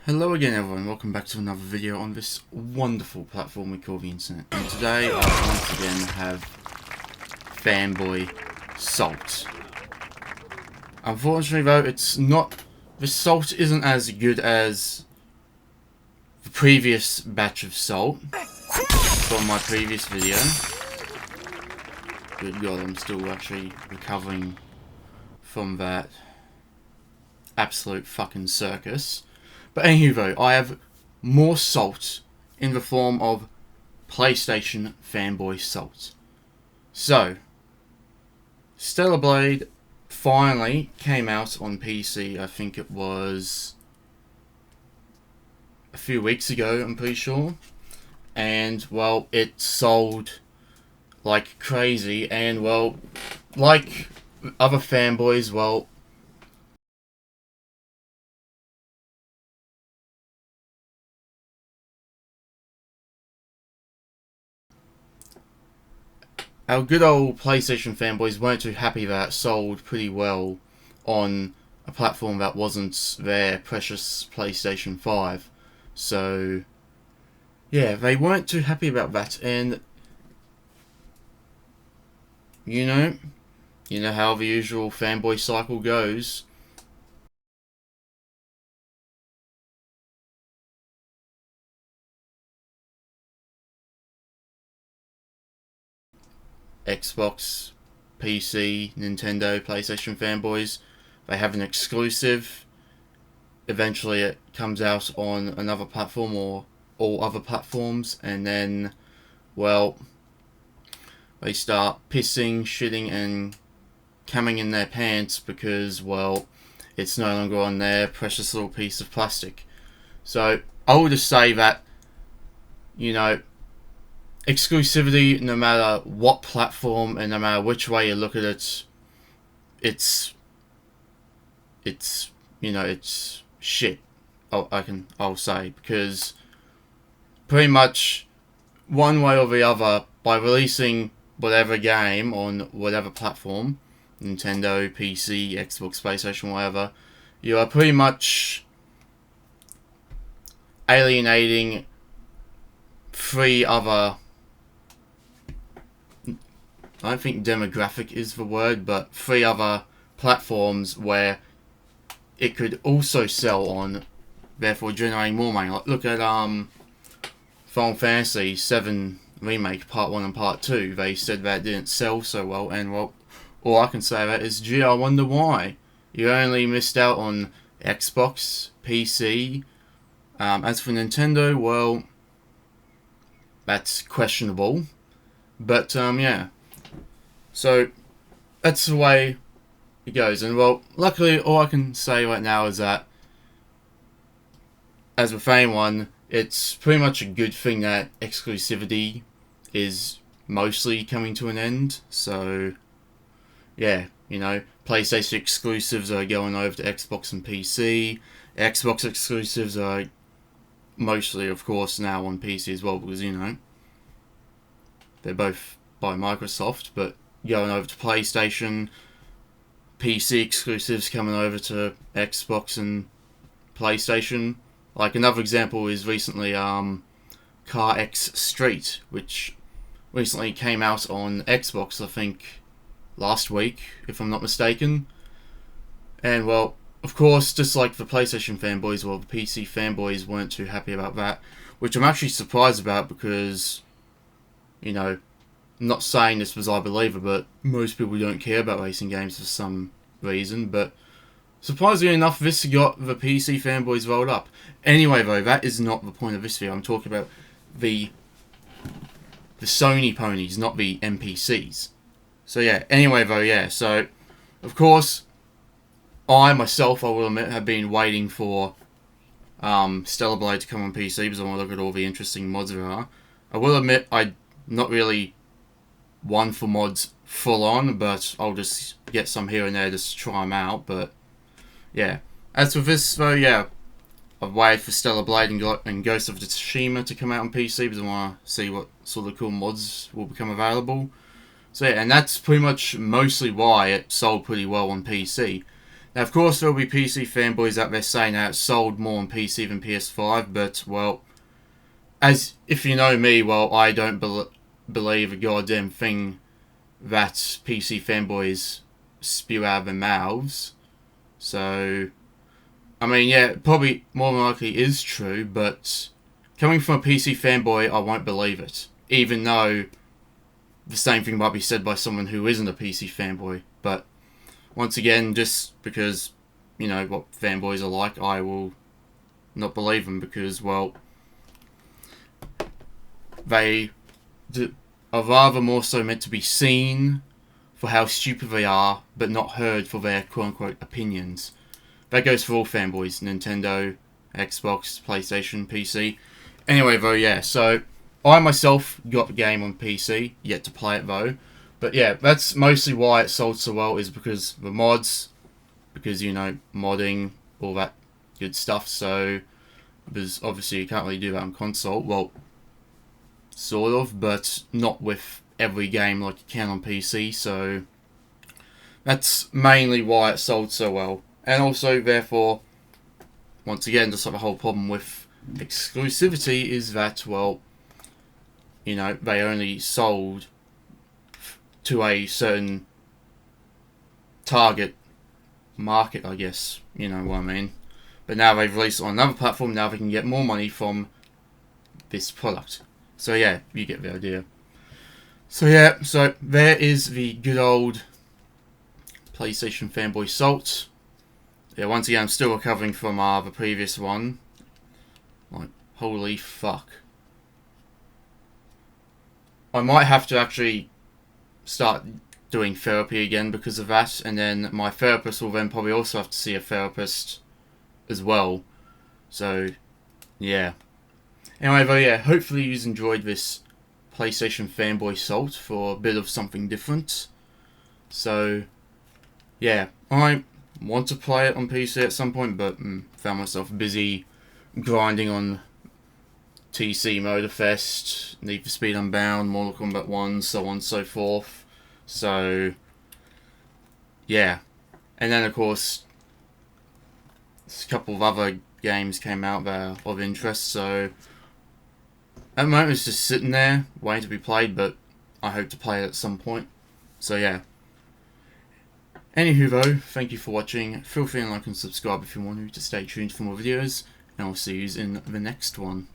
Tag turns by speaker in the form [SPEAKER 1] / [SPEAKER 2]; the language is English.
[SPEAKER 1] Hello again everyone, welcome back to another video on this wonderful platform we call the internet. And today I once again have Fanboy Salt. Unfortunately though, the salt isn't as good as the previous batch of salt from my previous video. Good God, I'm still actually recovering from that absolute fucking circus. But anywho, I have more salt in the form of PlayStation Fanboy Salt. So, Stellar Blade finally came out on PC, I think it was a few weeks ago, I'm pretty sure. And, well, it sold like crazy, and, well, like other fanboys, well, our good old PlayStation fanboys weren't too happy that it sold pretty well on a platform that wasn't their precious PlayStation 5. So, yeah, they weren't too happy about that, and you know how the usual fanboy cycle goes. Xbox, PC, Nintendo, PlayStation fanboys, they have an exclusive. Eventually it comes out on another platform or all other platforms, and then, well, they start pissing, shitting, and coming in their pants because, well, it's no longer on their precious little piece of plastic. So, I will just say that, exclusivity, no matter what platform and no matter which way you look at it, it's shit. I'll say, because pretty much one way or the other, by releasing whatever game on whatever platform, Nintendo, PC, Xbox, PlayStation, whatever, you are pretty much alienating three other, I don't think demographic is the word, but three other platforms where it could also sell on, therefore generating more money. Like, look at Final Fantasy VII Remake Part 1 and Part 2. They said that it didn't sell so well, and, well, all I can say about it is, gee, I wonder why. You only missed out on Xbox, PC. As for Nintendo, well, that's questionable. But, yeah. So, that's the way it goes. And, well, luckily, all I can say right now is that, as with anyone, it's pretty much a good thing that exclusivity is mostly coming to an end. So, yeah, PlayStation exclusives are going over to Xbox and PC. Xbox exclusives are mostly, of course, now on PC as well, because, they're both by Microsoft, but going over to PlayStation, PC exclusives coming over to Xbox and PlayStation. Like, another example is recently Car X Street, which recently came out on Xbox, I think last week, if I'm not mistaken. And, well, of course, just like the PlayStation fanboys, well, the PC fanboys weren't too happy about that, which I'm actually surprised about because, I'm not saying this was I Believer, but most people don't care about racing games for some reason, but surprisingly enough, this got the PC fanboys rolled up. Anyway, though, that is not the point of this video. I'm talking about the Sony ponies, not the NPCs. So, yeah, anyway, though, yeah, so, of course, I will admit, have been waiting for Stellar Blade to come on PC because I want to look at all the interesting mods there are. I will admit, I'm not really one for mods full on, but I'll just get some here and there just to try them out. But yeah, as for this though, yeah, I've waited for Stellar Blade and Ghost of Tsushima to come out on PC because I want to see what sort of cool mods will become available. So yeah, and that's pretty much mostly why it sold pretty well on PC. Now, of course, there will be PC fanboys out there saying that it's sold more on PC than PS5, but, well, as if you know me, well, I don't believe a goddamn thing that PC fanboys spew out of their mouths. So, I mean, yeah, probably more than likely is true, but coming from a PC fanboy, I won't believe it. Even though the same thing might be said by someone who isn't a PC fanboy. But once again, just because, you know, what fanboys are like, I will not believe them because, well, they are rather more so meant to be seen for how stupid they are, but not heard for their quote-unquote opinions. That goes for all fanboys, Nintendo, Xbox, PlayStation, PC. Anyway though, yeah, so I myself got the game on PC, yet to play it though. But yeah, that's mostly why it sold so well, is because the mods, because, you know, modding, all that good stuff. So, because obviously you can't really do that on console. Well, sort of, but not with every game like you can on PC, so that's mainly why it sold so well. And also, therefore, once again, just like the whole problem with exclusivity is that, well, you know, they only sold to a certain target market, I guess, you know what I mean. But now they've released it on another platform, now they can get more money from this product. So yeah, you get the idea. So yeah, so there is the good old PlayStation fanboy salt. Yeah, once again, I'm still recovering from the previous one. Like, holy fuck. I might have to actually start doing therapy again because of that, and then my therapist will then probably also have to see a therapist as well. So, yeah. Anyway, though, yeah, hopefully you've enjoyed this PlayStation fanboy salt for a bit of something different. So, yeah, I want to play it on PC at some point, but found myself busy grinding on TC Motorfest, Need for Speed Unbound, Mortal Kombat 1, so on and so forth. So, yeah. And then, of course, a couple of other games came out that are of interest, so at the moment it's just sitting there, waiting to be played, but I hope to play it at some point. So, yeah. Anywho though, thank you for watching. Feel free to like and subscribe if you want to stay tuned for more videos, and I'll see you in the next one.